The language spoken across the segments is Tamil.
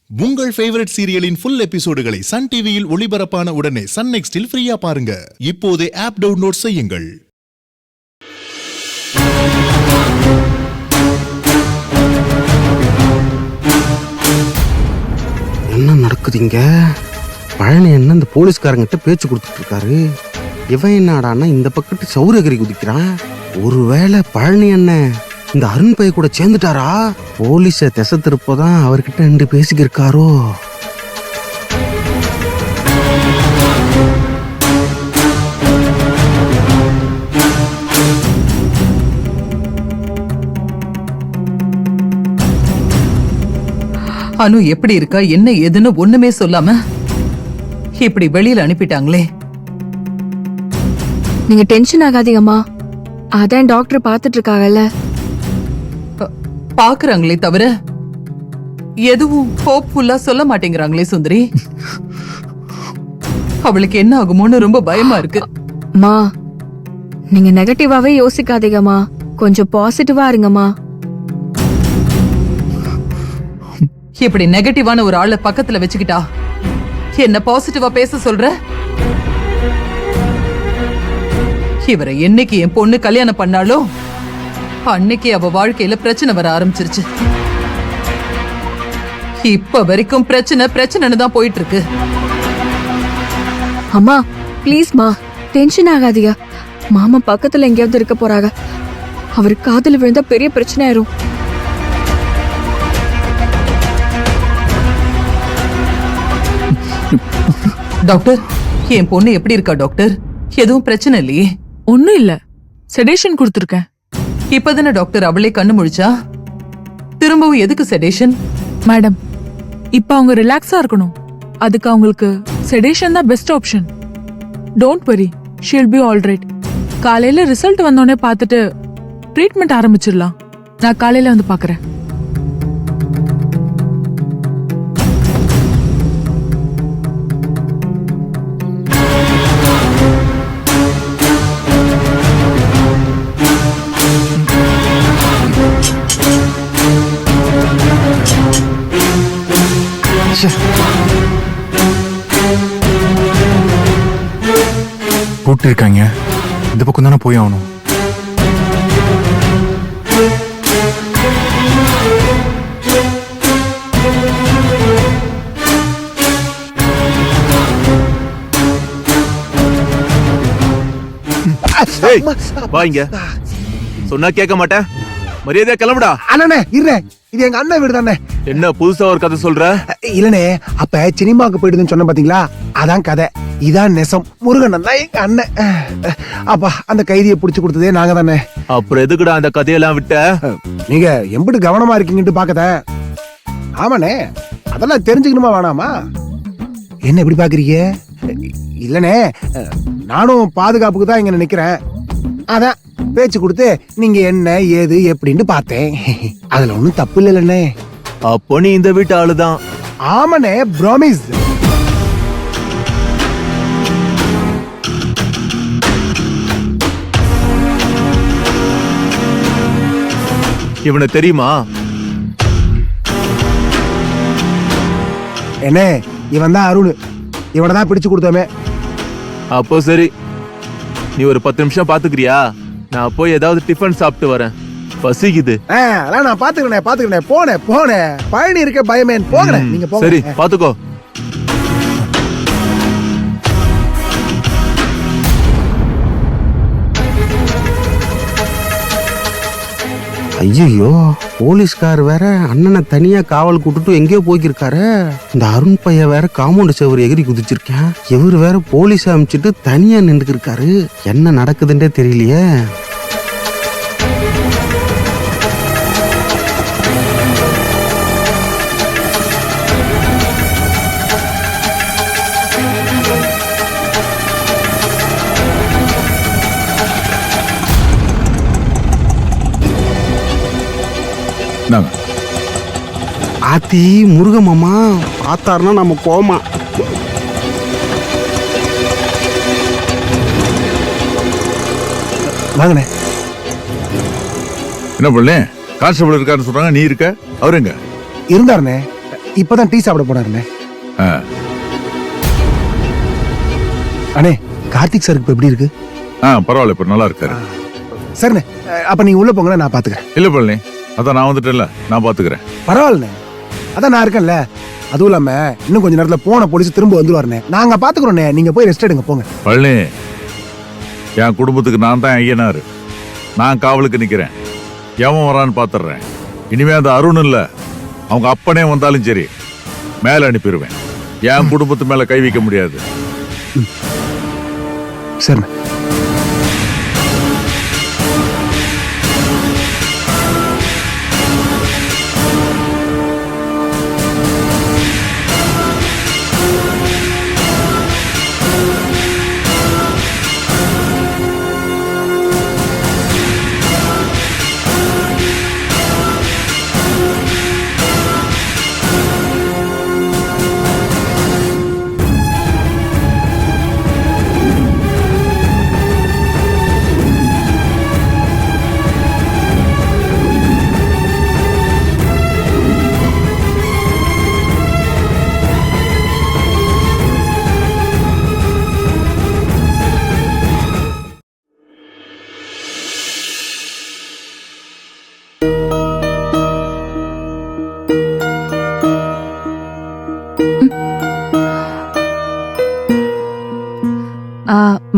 உங்கள் ஃபேவரட் சீரியலின் ஃபுல் எபிசோடுகளை சன் டிவியில் ஒளிபரப்பான உடனே சன் நெக்ஸ்டில் ஃப்ரீயா பாருங்க. இப்போதே ஆப் டவுன்லோட் செய்யுங்கள். என்ன நடக்குதுங்க? பழனி என்ன இந்த போலீஸ்காரங்கிட்ட பேச்சு கொடுத்துட்டு இருக்காரு. இவன் என்னடான்னா இந்த பக்கத்து சௌரகிரி குதிக்கிறான். ஒருவேளை பழனி என்ன இந்த அருண் பைய கூட சேர்ந்துட்டாரா? போலீஸ திசை திருப்பதான் அவர்கிட்ட நின்று பேசிக்கிருக்காரோ? அனு எப்படி இருக்கா, என்ன ஏதுன்னு ஒண்ணுமே சொல்லாம இப்படி வெளியில அனுப்பிட்டாங்களே. நீங்க டென்ஷன் ஆகாதீங்கம்மா, அதான் டாக்டர் பாத்துட்டு இருக்காங்கல்ல. பாக்குறாங்களே தவிர எதுவும் ஹோப்ஃபுல்லா சொல்ல மாட்டேங்கிறாங்களே சுந்தரி. அவளுக்கு என்ன ஆகுமோன்னு ரொம்ப பயமா இருக்கு. மா, நீங்க நெகட்டிவாவே யோசிக்காதீங்கம்மா, கொஞ்சம் பாசிட்டிவா இருங்கம்மா. இப்படி நெகட்டிவான ஒரு ஆளை பக்கத்துல வச்சுக்கிட்டா என்ன பாசிட்டிவா பேச சொல்ற? இவரை என்னைக்கு என் பொண்ணு கல்யாணம் பண்ணாலோ அன்னைக்கு அவ வாழ்க்கையில பிரச்சனை வர ஆரம்பிச்சிருச்சு. இப்ப வரைக்கும் பிரச்சனைன்னு தான் போயிட்டு இருக்கு. அம்மா ப்ளீஸ் மா, டென்ஷன் ஆகாதீங்க. மாமா பக்கத்துல எங்கேயாவது இருக்க போறாங்க. அவரு காதல விழுந்தா பெரிய பிரச்சனை ஆயிரும். டாக்டர், என் பொண்ணு எப்படி இருக்கா டாக்டர்? எதுவும் பிரச்சனை இல்லையே? ஒன்னும் இல்ல, செடேஷன் கொடுத்துருக்கேன். இப்பதானே டாக்டர் அவளே கண்ணு முழிச்சா, திரும்பவும் எதுக்கு செடேஷன்? மேடம், இப்ப அவங்க ரிலாக்ஸா இருக்கணும். அதுக்கு அவங்களுக்கு செடேஷன் தான் best option. Don't worry, she'll be all right. காலையில ரிசல்ட் வந்தோடனே பார்த்துட்டு ட்ரீட்மெண்ட் ஆரம்பிச்சிடலாம். நான் காலையில வந்து பாக்குறேன். கூட்டு இருக்காங்க, இந்த பக்கம் தானே போய் ஆகணும். வாங்க, சொன்னா கேட்க மாட்டேன். மரியாதையா கிளம்புடா. அண்ணனே இருங்க, இது எங்க அண்ணன் வீடு தானே. என்ன புதுசா ஒரு கதை சொல்ற? இல்லனே, அப்ப சினிமாவுக்கு போயிடுதுன்னு சொன்ன பாத்தீங்களா, அதான் கதை. இதான் நெசம். முருகன் தான் எங்க அண்ணன். அப்பா, அந்த கைதியை புடிச்சு கொடுத்ததே நாங்க தானே. அப்புறம் எதுக்குடா அந்த கதையெல்லாம் விட்ட? நீங்க எம்பிட்டு கவனமா இருக்கீங்கன்னு பாக்கத. ஆமாண்ணே, அதெல்லாம் தெரிஞ்சுக்கணுமா வேணாமா? என்ன இப்படி பாக்குறீங்க? இல்லனே, நானும் பாதுகாப்புக்கு தான் இங்க நிக்கிறேன். அதான் பேச்சு கொடுத்து நீங்க என்ன ஏது எப்படின்னு பார்த்தேன். அதுல ஒண்ணும் தப்பு இல்லைன்னே. அப்போ நீ இந்த வீட்டு ஆளுதான். ஆமாண்ணே, ப்ராமிஸ். இவனை தெரியுமா? என்ன, இவன் தான் அருண். இவனை தான் பிடிச்சு கொடுத்தோமே. அப்போ சரி, நீ ஒரு 10 நிமிஷம் பாத்துக்கிறியா? நான் போய் ஏதாவது டிஃபன் சாப்பிட்டு வரேன், பசிக்குது. அதெல்லாம் நான் பாத்துக்கிறேன். போனேன். பழனி இருக்க பயமே போகிறேன். நீங்க போங்க. சரி, பாத்துக்கோ. ஐயோ, போலீஸ்கார் வேற அண்ணனை தனியா காவல் கூட்டுட்டு எங்கேயோ போய்க்கிருக்காரு. இந்த அருண் பைய வேற காம்பவுண்ட் செவர் எகிரி குதிச்சிருக்கேன். இவர் வேற போலீஸ் அனுப்பிச்சிட்டு தனியா நின்று இருக்காரு. என்ன நடக்குதுன்றே தெரியலையே. ஆத்தி, முருகமாமா பார்த்தாருன்னா நம்ம போமா. வாங்கண்ணே. என்ன பண்ணல? கான்ஸ்டபிள் இருக்காருன்னு சொல்றாங்க, நீ இருக்க? அவருங்க இருந்தாருண்ணே. இப்பதான் டீ சாப்பிட போனாருண்ணே. ஆ, அண்ணே கார்த்திக் சாருக்கு இப்ப எப்படி இருக்கு? பரவாயில்ல, இப்ப நல்லா இருக்காரு. சரிண்ணே, அப்ப நீங்க உள்ள போங்க, நான் பாத்துக்கிறேன். இல்ல பழனி, அதான் நான் வந்துட்டேன்ல, நான் பாத்துக்கிறேன். பரவாயில்லண்ணே, அதான் நான் இருக்கேன்ல. அதுவும் இல்லாம இன்னும் கொஞ்ச நேரத்துல போன போலீஸ் திரும்ப வந்துருவாருண்ணே. நாங்க பாத்துக்கிறோண்ணே, நீங்க போய் ரெஸ்ட் எடுங்க போங்க. பழனி, என் குடும்பத்துக்கு நான் தான் ஐயனாரு. நான் காவலுக்கு நிக்கிறேன். எவன் வரான்னு பாத்துடுறேன். இனிமே அந்த அருண் இல்ல, அவங்க அப்பனே வந்தாலும் சரி மேல அனுப்பிடுவேன். என் குடும்பத்து மேல கை வைக்க முடியாது. சரிண்ணே.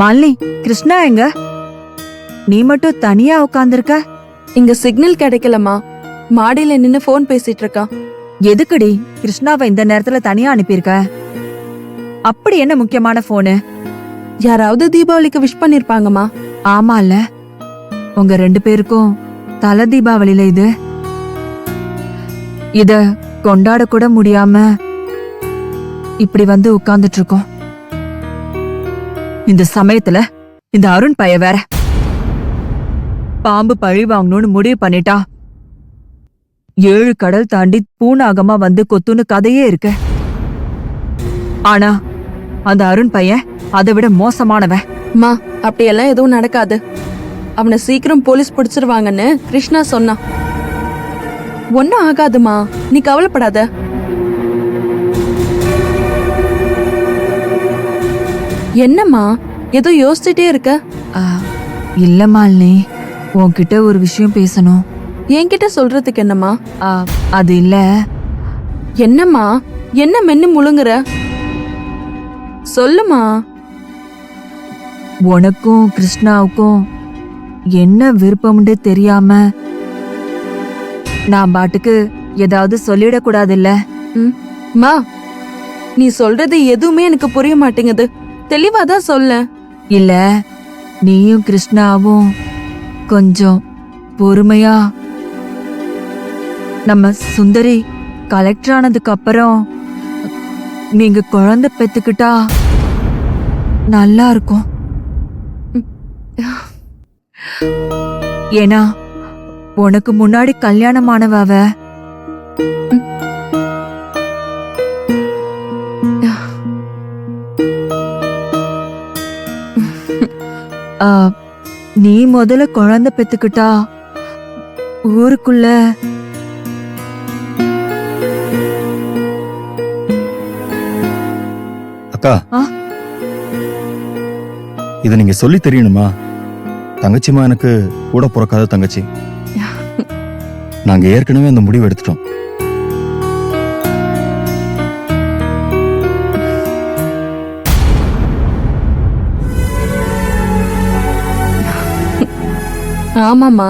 மாலினி, கிருஷ்ணா எங்க? நீ மட்டும் தனியா உட்கார்ந்திருக்க? இங்க சிக்னல் கிடைக்கலமா, மாடியில நின்னு போன் பேசிட்டு இருக்கான். எதுக்குடி கிருஷ்ணாவை இந்த நேரத்துல தனியா அனுப்பியிருக்க? அப்படி என்ன முக்கியமான போனு? யாராவது தீபாவளிக்கு விஷ் பண்ணிருப்பாங்கம்மா. ஆமால, உங்க 2 பேருக்கும் தல தீபாவளியில இத கொண்டாட கூட முடியாம இப்படி வந்து உட்கார்ந்துட்டு இருக்கோம். இந்த சமயத்துல இந்த அருண் பைய வேற பாம்பு பழி வாங்கணும்னு முடிவு பண்ணிட்டா 7 கடல் தாண்டி பூனாகமா வந்து கொத்துன்னு கதையே இருக்கு. ஆனா அந்த அருண் பையன் அதை விட மோசமானவன். மா, அப்படியெல்லாம் எதுவும் நடக்காது. அவனை சீக்கிரம் போலீஸ் பிடிச்சிருவாங்கன்னு கிருஷ்ணா சொன்னான். ஒன்னும் ஆகாதுமா, நீ கவலைப்படாத. என்னம்மா ஏதோ யோசிச்சுட்டே இருக்க? இல்ல மாலினி, உன்கிட்ட ஒரு விஷயம் பேசணும். என்கிட்ட சொல்றதுக்கு என்னம்மா? அது இல்ல. என்னம்மா, என்ன மென்னு முழுங்குற? சொல்லுமா. உனக்கும் கிருஷ்ணாவுக்கும் என்ன விருப்பம்னு தெரியாம நான் பாட்டுக்கு ஏதாவது சொல்லிடக்கூடாதுல்ல? மா, நீ சொல்றது எதுவுமே எனக்கு புரிய மாட்டேங்குது. தெளிவாதான் சொல்ல. இல்ல, நீயும் கிருஷ்ணாவும் கொஞ்சம் பொறுமையா. நம்ம சுந்தரி கலெக்டர் ஆனதுக்கு அப்புறம் நீங்க குழந்தை பெத்துக்கிட்டா நல்லா இருக்கும். ஏன்னா உனக்கு முன்னாடி கல்யாணமானவ அவ. நீ முதல்ல குழந்தை பெத்துக்கிட்டா ஊருக்குள்ள அக்கா, இத நீங்க சொல்லி தெரியணுமா? தங்கச்சிமா எனக்கு கூட பிறக்காத தங்கச்சி. நாங்க ஏற்கனவே அந்த முடிவு எடுத்துட்டோம். ஆமாமா,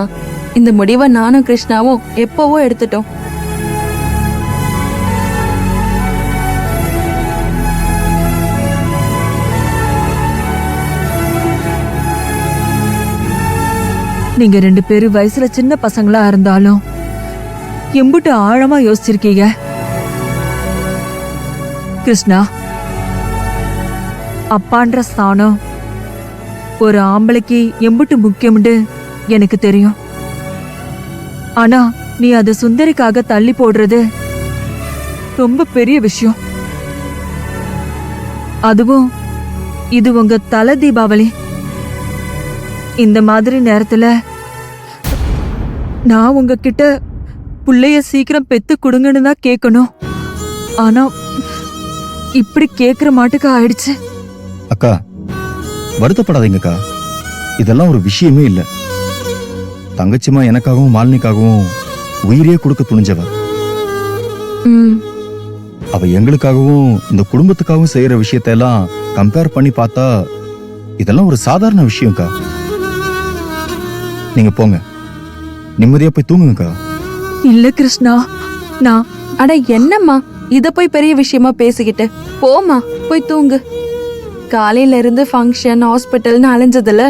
இந்த முடிவை நானும் கிருஷ்ணாவும் எப்பவோ எடுத்துட்டோம். நீங்க 2 பேரும் வயசுல சின்ன பசங்களா இருந்தாலும் எம்புட்டு ஆழமா யோசிச்சிருக்கீங்க. கிருஷ்ணா, அப்பான்ற ஸ்தானம் ஒரு ஆம்பளைக்கு எம்புட்டு முக்கியம்னு எனக்கு தெரியும். ஆனா நீ அத சுந்தரிக்காக தள்ளி போடுறது ரொம்ப பெரிய விஷயம். அதுவும் இது உங்க தல தீபாவளி. இந்த மாதிரி நேரத்துல நான் உங்ககிட்ட புள்ளைய சீக்கிரம் பெத்து கொடுங்கன்னு தான் கேட்கணும். ஆனா இப்படி கேக்குற மாட்டுக்கு ஆயிடுச்சு. அக்கா வருத்தப்படாதீங்கக்கா, இதெல்லாம் ஒரு விஷயமே இல்ல. தங்கச்சிமா எனக்காகவும் மாலினிக்காகவும் உயிரே கொடுக்க துணிஞ்சவ. ம், அவ எங்களுக்காகவும் இந்த குடும்பத்துக்காகவும் செய்யற விஷயத்தெல்லாம் கம்பேர் பண்ணி பார்த்தா இதெல்லாம் ஒரு சாதாரண விஷயம்க்கா. நீங்க போங்க, நிம்மதியா போய் தூங்குங்கக்கா. இல்ல கிருஷ்ணா, நான் அட என்னம்மா இத போய் பெரிய விஷயமா பேசிக்கிட்டு, போமா போய் தூங்கு. காலையில இருந்து ஃபங்க்ஷன் ஹாஸ்பிட்டல்னு அலைஞ்சதுல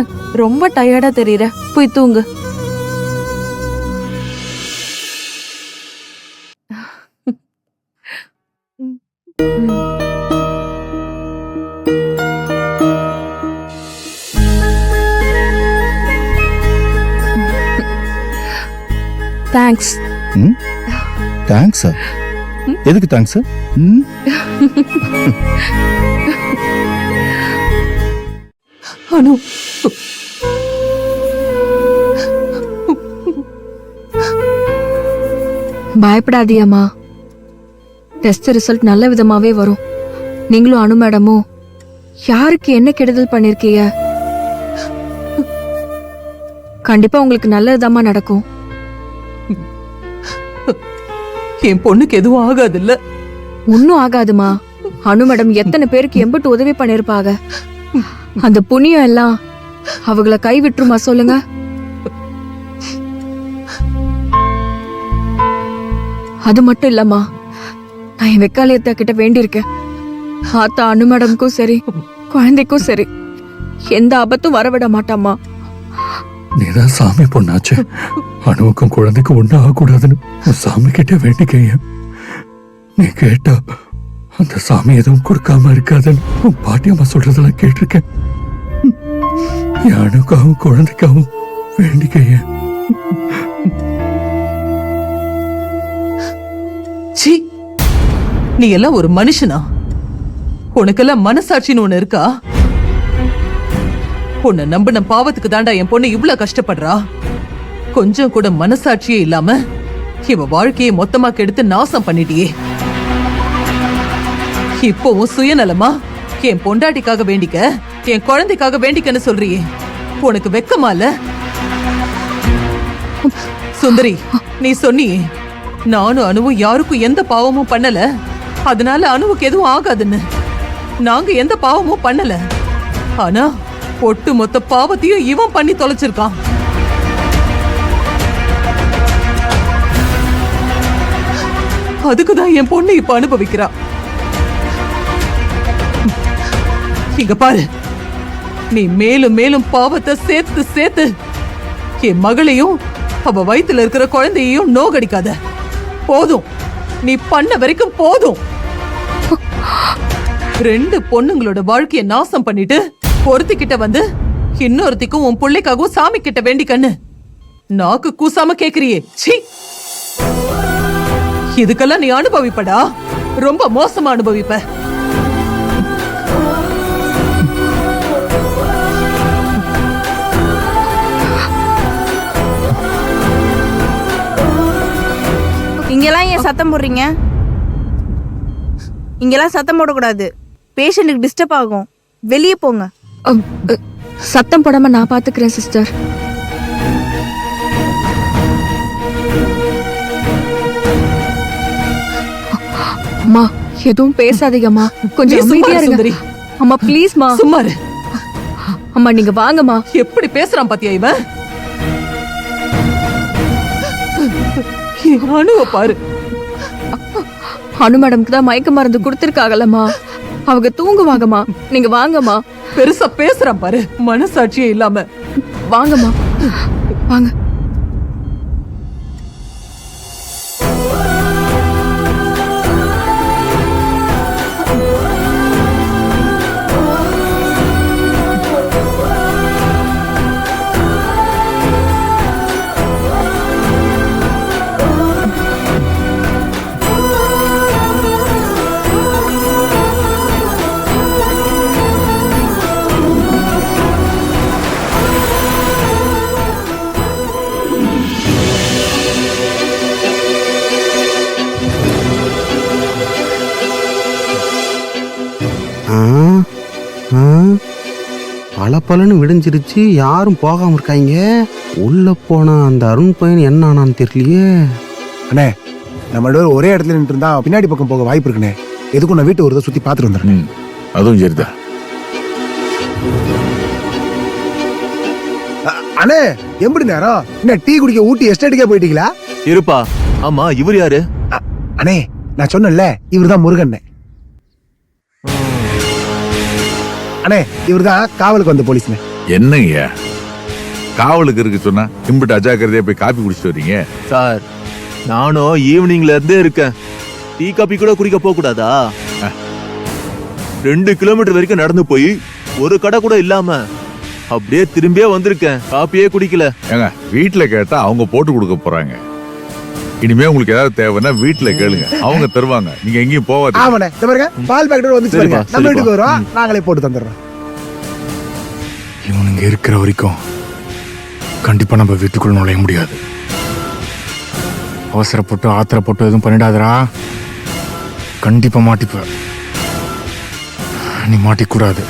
ரொம்ப டயர்டா தெரியற, போய் தூங்கு. தேங்க்ஸ். ம்? தேங்க்ஸா? எதுக்கு தேங்க்ஸ்? ம்? அனு, பயப்படாதியம்மா, டெஸ்ட் ரிசல்ட் நல்ல விதமாவே வரும். நீங்களும் அனு மேடமும் யாருக்கு என்ன கெடுதல் பண்ணிருக்கீங்க? கண்டிப்பா உங்களுக்கு நல்லதுதாம்மா நடக்கும். என் பொண்ணுக்கு எதுவும் ஆகாது இல்ல? ஒன்னும் ஆகாதுமா. அனு மேடம் எத்தனை பேருக்கு எம்பிட்டு உதவி பண்ணிருப்பாங்க. அந்த புண்ணியம் எல்லாம் அவங்கள கை விட்டுருமா சொல்லுங்க? அது மட்டும் இல்லம்மா, நான் என் வெக்காலயத்த கிட்ட வேண்டியிருக்கேன். ஆத்தா அனு மேடம்க்கும் சரி குழந்தைக்கும் சரி எந்த ஆபத்தும் வரவிட மாட்டாமா. நீதான் சாமி பொண்ணாச்சு, அணுவுக்கும் குழந்தைக்கும் ஒன்னும் ஆகக்கூடாதுன்னு உன் சாமி கிட்ட வேண்டிக்கைய. நீ கேட்டா அந்த சாமி எதுவும் கொடுக்காம இருக்காதுன்னு உன் பாட்டியம்மா சொல்றதெல்லாம் கேட்டிருக்கேன். என் அணுக்காகவும் குழந்தைக்காகவும் வேண்டிக்கைய. சீ, நீ எல்லாம் ஒரு மனுஷனா? உனக்கெல்லாம் மனசாட்சின்னு ஒண்ணு இருக்கா? உன்னை நம்பின பாவத்துக்கு தாண்டா என் பொண்ணு இவ்ளோ கஷ்டப்படுறா. கொஞ்சம் கூட மனசாட்சியே இல்லாம இவ வாழ்க்கையை மொத்தமா கெடுத்து நாசம் பண்ணிட்டியே. இப்போவும் சுயநலமா என் பொண்டாட்டிக்காக வேண்டிக்க, என் குழந்தைக்காக வேண்டிக்கன்னு சொல்றியே, உனக்கு வெக்கமா இல்ல? சுந்தரி, நீ சொன்னியே நானும் அணுவும் யாருக்கும் எந்த பாவமும் பண்ணல, அதனால அணுவுக்கு எதுவும் ஆகாதுன்னு. நாங்க எந்த பாவமும் பண்ணல. ஆனா ஒட்டு மொத்த பாவத்தையும் இவன் பண்ணி தொலைச்சிருக்கான். அதுக்குதான் என் பொண்ணு இப்ப அனுபவிக்கிறா. இங்க பாரு, நீ மேலும் மேலும் பாவத்தை சேர்த்து சேர்த்து என் மகளையும் அவ வயித்துல இருக்கிற குழந்தையையும் நோகடிக்காத. போதும், நீ பண்ண வரைக்கும் போதும். 2 பொண்ணுங்களோட வாழ்க்கைய நாசம் பண்ணிட்டு ஒருத்திக்கிட்ட வந்து இன்னொருத்திக்கும் உன் பிள்ளைக்காகவும் சாமி கிட்ட வேண்டிக்கன்னு நாக்கு கூசாம கேக்குறியே. சீ, இதுக்கெல்லாம் நீ அனுபவிப்படா, ரொம்ப மோசமா அனுபவிப்ப. இங்கெல்லாம் ஏன் சத்தம் போடுறீங்க? இங்கெல்லாம் சத்தம் போடக்கூடாது, பேஷண்ட்டுக்கு டிஸ்டர்ப் ஆகும். வெளியே போங்க. சத்தம் போடாம நான் பாத்துக்கிறேன் சிஸ்டர். அம்மா எதுவும் பேசாதீங்கம்மா, கொஞ்சம் அமைதியா இருங்க. அம்மா ப்ளீஸ்மா சும்மா இரு. அம்மா நீங்க வாங்கம்மா. எப்படி பேசுறான் பாத்தியா இவன்? அணுவ பாரு. அனு மேடம்க்கு தான் மயக்க மருந்து கொடுத்திருக்காங்கல்லம்மா, அவங்க தூங்குவாங்கம்மா. நீங்க வாங்கம்மா. பெருசா பேசுறான் பாரு, மனசாட்சியே இல்லாம. வாங்கம்மா வாங்க. பல விடிஞ்சிருச்சு, யாரும் போகாம இருக்காங்க. உள்ள போனா அந்த அருண் பையன் என்ன ஆனான்னு தெரியலையே. அண்ணே நம்ம ஒரே இடத்துல நின்று இருந்தா பின்னாடி பக்கம் போக வாய்ப்பு இருக்குண்ணே. எதுக்கும் நான் வீட்டு ஒரு தடவை சுத்தி பாத்துட்டு வந்துடுறேன். அதுவும் சரிதான். அண்ணே எப்படி நேரம் என்ன டீ குடிக்க ஊட்டி எஸ்டேட்டுக்கே போயிட்டீங்களா? இருப்பா. ஆமா, இவர் யாரு? அண்ணே நான் சொன்னேன்ல, இவர்தான் முருகன். அண்ணே இவர்தான் காவலுக்கு வந்த போலீஸ்ண்ணே. என்னங்க காவலுக்கு இருக்கு சொன்னா இம்பிட்டு அஜாக்கிரதையா போய் காப்பி குடிச்சிட்டு வரீங்க? சார், நானும் ஈவினிங்ல இருந்தே இருக்கேன். டீ காபி கூட குடிக்க போக கூடாதா? 2 கிலோமீட்டர் வரைக்கும் நடந்து போய் ஒரு கடை கூட இல்லாம அப்படியே திரும்பியே வந்திருக்கேன். காப்பியே குடிக்கல. ஏங்க வீட்டுல கேட்டா அவங்க போட்டு கொடுக்க போறாங்க. இனிமே உங்களுக்கு ஏதாவது தேவைன்னா வீட்டுல கேளுங்க, அவங்க தருவாங்க. நீங்க எங்கேயும் போவாதீங்க. ஆமாண்ணே, இந்த பாருங்க பால் பாக்கெட் வந்துச்சு பாருங்க. நம்ம வீட்டுக்கு வரோம், நாங்களே போட்டு தந்துடுறோம். இவனுங்க இருக்கிற வரைக்கும் கண்டிப்பா நம்ம வீட்டுக்குள்ள நுழைய முடியாது. அவசரப்பட்டு ஆத்திரப்பட்டு எதுவும் பண்ணிடாதரா, கண்டிப்பா மாட்டிப்ப. நீ மாட்டிக்கூடாது.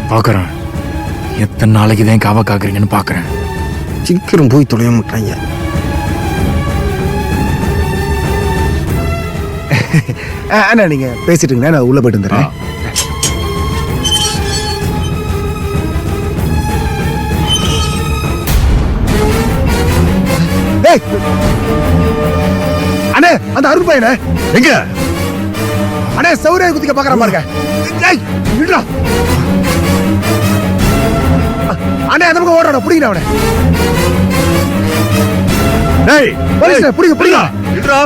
பாக்குறேன் எத்தனை நாளைக்கு தான் காவ காக்குறீங்கன்னு பாக்குறேன். சீக்கிரம் போய் தொலைய மாட்டாங்க. அண்ணா நீங்க பேசிட்டுங்க, நான் உள்ள போயிட்டு வந்துடுறேன். அண்ணே அந்த அருண் பையனே எங்க? அண்ணே சௌரிய குதிக்க பாக்குற பாருங்க. அண்ணே அந்த பக்கம் ஓடுறான், பிடிக்கிறேன் அவனை. டேய் போலீஸ் பிடிங்க பிடிங்க. நில்றா.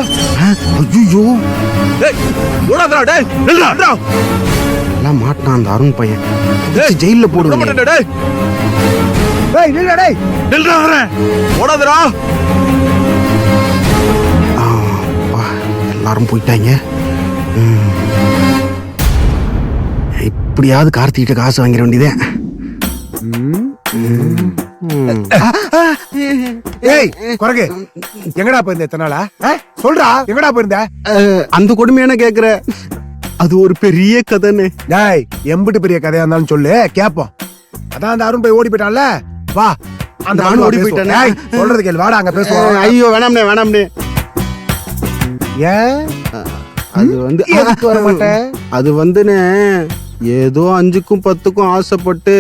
ஐயோ, டேய் ஓடாதடா. டேய் நில்றா. எல்லாம் மாட்டான் அந்த அருண் பையன். ஜெயில போடுவாங்க. டேய் டேய் நில்றா. டேய் நில்றா. வரேன். ஓடாதடா. எல்லாரும் போயிட்டாங்க. இப்படியாவது கார்த்திகிட்ட காசு வாங்கிட வேண்டியதே. ஏய் குரங்கு, எங்கடா போயிருந்த இத்தனை நாளா? சொல்றா, எங்கடா போயிருந்த? அந்த கொடுமையான கேக்குற, அது ஒரு பெரிய கதைன்னு. டேய் எம்பிட்டு பெரிய கதையா இருந்தாலும் சொல்லு, கேப்போம். அதான் அந்த அருண் போய் ஓடி போயிட்டான்ல, வா. அந்த நானும் ஓடி போயிட்டானே. சொல்றது கேளு, வாடா அங்க பேசுவோம். ஐயோ வேணாம்னே. ஏன் அது வந்து வர மாட்டேன். அது வந்துன்னு ஏதோ 5க்கும் 10க்கும் ஆசைப்பட்டு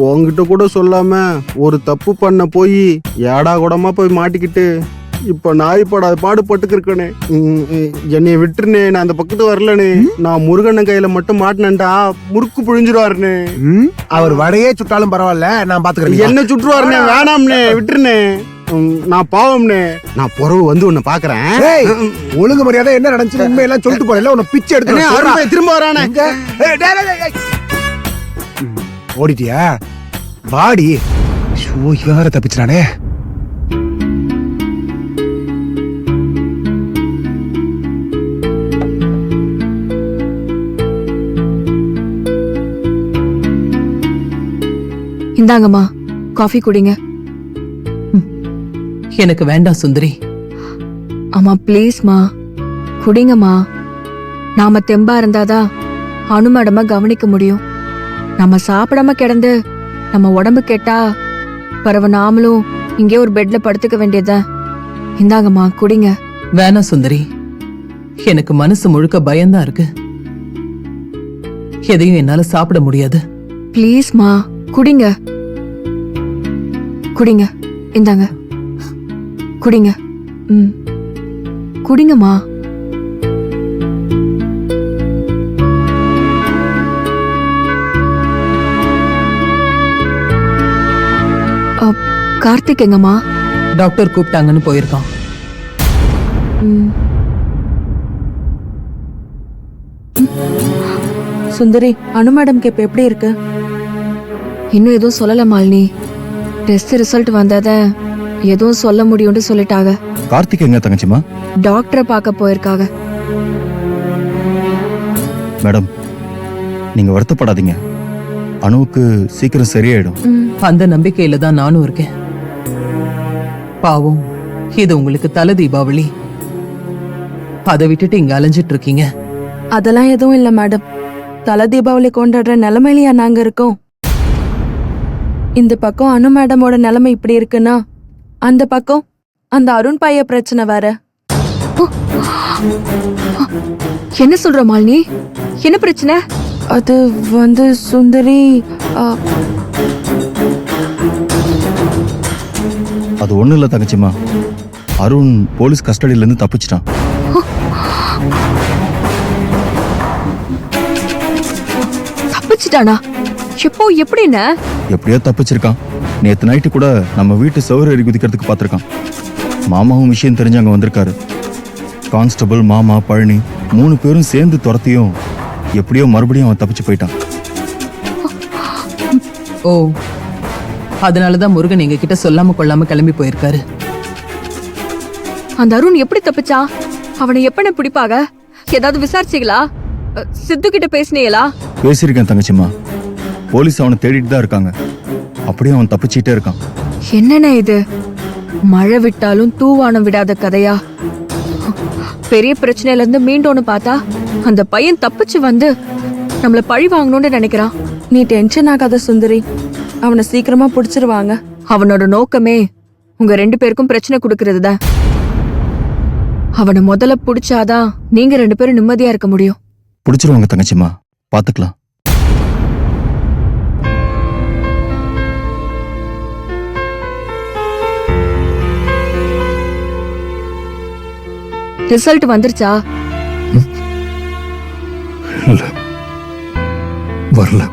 உங்ககிட்ட கூட சொல்லாம ஒரு தப்பு பண்ண போய் ஏடா கூடமா போய் மாட்டிக்கிட்டு இப்ப நாய் படாத பாடுபட்டுக்கு இருக்கனே. என்னைய விட்டுருனே, நான் அந்த பக்கத்து வரலனே. நான் முருகண்ணன் கையில மட்டும் மாட்டினேன்டா, முறுக்கு புழிஞ்சிருவாருனே. அவர் வடையே சுட்டாலும் பரவாயில்ல, நான் பாத்துக்கிறேன். என்ன சுட்டுருவாருனே, வேணாம்னே, விட்டுருனே. நான் பாவம்னே, நான் பொறவு வந்து உன்னை பாக்குறேன். ஒழுங்கு மரியாதை என்ன நடந்துச்சு உண்மையெல்லாம் சொல்லிட்டு போறேன். உன்னை பிச்சை எடுத்து திரும்ப வரானே. ஓடிட்டியா? வாடி. யார தப்பிச்சானே. இந்தாங்கம்மா, காஃபி குடிங்க. எனக்கு வேண்டாம் சுந்தரி. அம்மா ப்ளீஸ்மா குடிங்கம்மா. நாம தெம்பா இருந்தாதான் அனுமடமா கவனிக்க முடியும். நம்ம சாப்பிடாம கிடந்து நம்ம உடம்பு கேட்டா பரவ நாமளும் இங்கே ஒரு பெட்ல படுத்துக்க வேண்டியதுதான். இந்தாங்கம்மா குடிங்க. வேணாம் சுந்தரி, எனக்கு மனசு முழுக்க பயம்தான் இருக்கு. எதையும் என்னால சாப்பிட முடியாது. ப்ளீஸ்மா குடிங்க. குடிங்க, இந்தாங்க குடிங்க. குடிங்கம்மா. கார்த்திக் எங்கம்மா? டாக்டர் கூப்பிட்டாங்கன்னு போயிருக்கான். சுந்தரி, அனு மேடம்க்கு இப்ப எப்படி இருக்கு? இன்னும் எதுவும் சொல்லல மாலினி. டெஸ்ட் ரிசல்ட் வந்தத எதுவும் சொல்ல முடியும்னு சொல்லிட்டாங்க. கார்த்திக் எங்க தங்கச்சிமா? டாக்டரை பார்க்க போயிருக்காங்க. மேடம், நீங்க வருத்தப்படாதீங்க. அனுவுக்கு சீக்கிரம் சரியாயிடும். அந்த நம்பிக்கையில தான் நானும் இருக்கேன். பாவம், இது உங்களுக்கு தல தீபாவளி. அதை விட்டுட்டு இங்க அலைஞ்சிட்டு இருக்கீங்க. அதெல்லாம் எதுவும் இல்ல மேடம். தல தீபாவளி கொண்டாடுற நிலைமையிலயா நாங்க இருக்கோம்? இந்த பக்கம் அனு மேடமோட நிலைமை இப்படி இருக்குன்னா அந்த பக்கம் அந்த அருண் பைய பிரச்சனை வேற. என்ன சொல்ற மாலினி? என்ன பிரச்சனை? அது வந்து சுந்தரி அது ஒண்ணும் இல்ல தங்கச்சிமா. அருண் போலீஸ் கஸ்டடியில இருந்து தப்பிச்சிட்டான். தப்பிச்சிட்டானா? எப்போ எப்படின்னு? எப்படியோ தப்பிச்சிருக்கான். நேத்து நைட்டு கூட நம்ம வீட்டு சவுறு எரி குதிக்கிறதுக்கு பார்த்திருக்கான். மாமாவும் விஷயம் தெரிஞ்சு அங்க வந்திருக்காரு. கான்ஸ்டபிள், மாமா, பழனி 3 பேரும் சேர்ந்து துரத்தியும் எப்படியோ மறுபடியும் அவன் தப்பிச்சு போயிட்டான். ஓ, அதனாலதான் முருகன் எங்க கிட்ட சொல்லாம கொள்ளாம கிளம்பி போயிருக்காரு. அந்த அருண் எப்படி தப்பிச்சா? அவனை எப்பன பிடிப்பாக? ஏதாவது விசாரிச்சீங்களா? சித்து கிட்ட பேசினீங்களா? பேசியிருக்கேன் தங்கச்சிமா. போலீஸ் அவனை தேடிட்டு தான் இருக்காங்க. அப்படியே அவன் தப்பிச்சிட்டே இருக்கான். என்னண்ணே இது? மழை விட்டாலும் தூவானம் விடாத கதையா? பெரிய பிரச்சனையில இருந்து மீண்டோன்னு பார்த்தா அந்த பையன் தப்பிச்சு வந்து நம்மள பழி வாங்கணும்னு நினைக்கிறான். நீ டென்ஷன் ஆகாத சுந்தரி, அவனை சீக்கிரமா புடிச்சிருவாங்க. அவனோட நோக்கமே உங்க 2 பேருக்கும் பிரச்சனை கொடுக்கறது தான். அவனை முதல்ல புடிச்சாதான் நீங்க 2 பேரும் நிம்மதியா இருக்க முடியும். பிடிச்சிருவாங்க தங்கச்சிமா, பாத்துக்கலாம். ரிசல்ட் வந்துருச்சா? இல்ல, வரல.